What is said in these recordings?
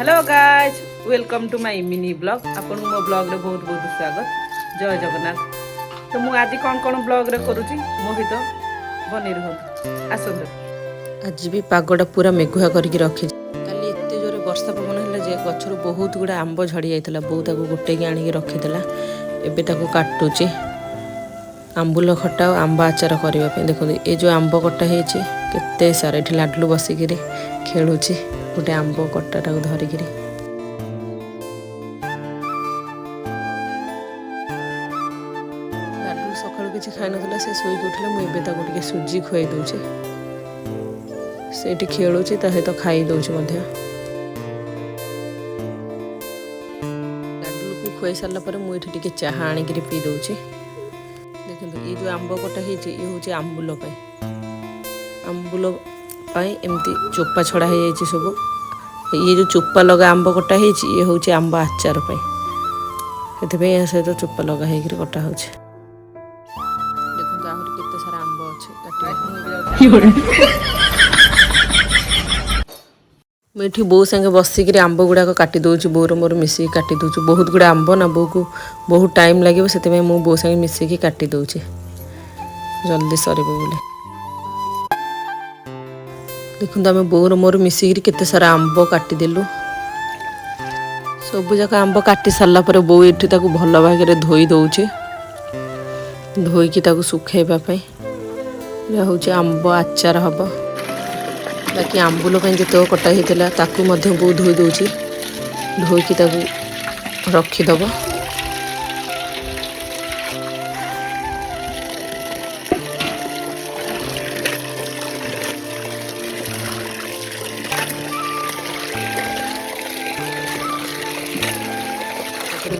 Hello guys welcome to my mini blog आपन मो blog रे बहुत बहुत स्वागत जय जगन्नाथ। तो मु आज कौन ब्लॉग रे करूची मोहित बनी रह आसंद। आज भी पागटा पूरा मेघुआ करके रखी काली एते जोरे वर्षा पवन हैला जे गछरु बहुत गुडा आंब झड़ी जाइतला बो ताको गोटे के आनी रखिदेला एबे ताको काटुची आंबुल खटा और आंबा आचार करबा पे देखो ए जो आंब कटा हेची केते सारे एठी लाडलू बसिकिरी खेलुची गोटे आंब कट्टाटा धरिकी लाडू सकाळु किछि खाइ नथला से सोई उठले मु एबे ताको टिके सुजी खुआई दउछि सेठी खेलुछि ता सहित खाइ दउछि मध्ये लाडू को खुआई सारला पर मु एठी टिके चाहा आनी के पी दउछि। देखो ये जो आंब कटा हेछि ये होछि आंबुल पय आंबुल पाई एमती चोपा छड़ा हो जाइए सब ये जो चोपा लगा आंब कटा है ये हूँ आंब आचार से या सहित चोपा लगा हो कटा हो देखो सारा आंब अच्छे मुझे बो संगे बसिक आंब गुड़ाक काटी दूसरी बोर मोर मिसिक काटी दूसरी बहुत गुड़ा आंब ना बो को बहुत टाइम लगे से मो बो संगे मिसिक काटी दूसरी जल्दी सर बोले देखो आम बोर मोर मिसिक केते सारा आंब काटिदेलु सब जाक आंब काटी सारा पर बो ये भल भाग धोई दौचे धोईकी सुखेबा हूँ आंब आचार हम बाकी आंबुल जो कटा होता बो धोई दौची धोईकी रखीदब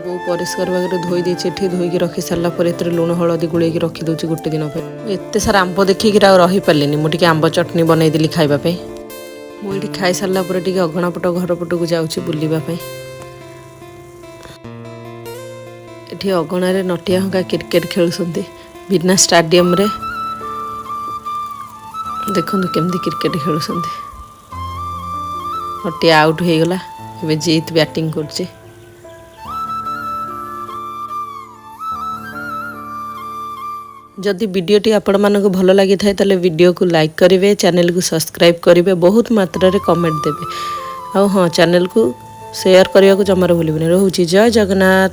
बो परिष्कार भाग धोई देठी धोईकी रखी सारापर लुण हलदी गोल रखी दूसरी गोटे दिन एत सारा आंब देखिक रही पारे मुझे आंब चटनी बनईदेली खावाई मुझे खाई सारापर अगणा पट घर पट को जाऊँगी बुलवाई ये अगणार नटिया हंका क्रिकेट खेलुंट बिना स्टाडियम रे देखु केमती क्रिकेट खेलुंट नटिया आउट हो गला जीत बैटिंग कर जदि वीडियोटी आपण मानक भल लगी थाए ताले वीडियो को लाइक करेंगे चैनल को सब्सक्राइब करेंगे बहुत मात्रा रे कमेंट देवे हाँ चैनल को शेयर करने को जमार भूलिबे। रोहुची जय जगन्नाथ।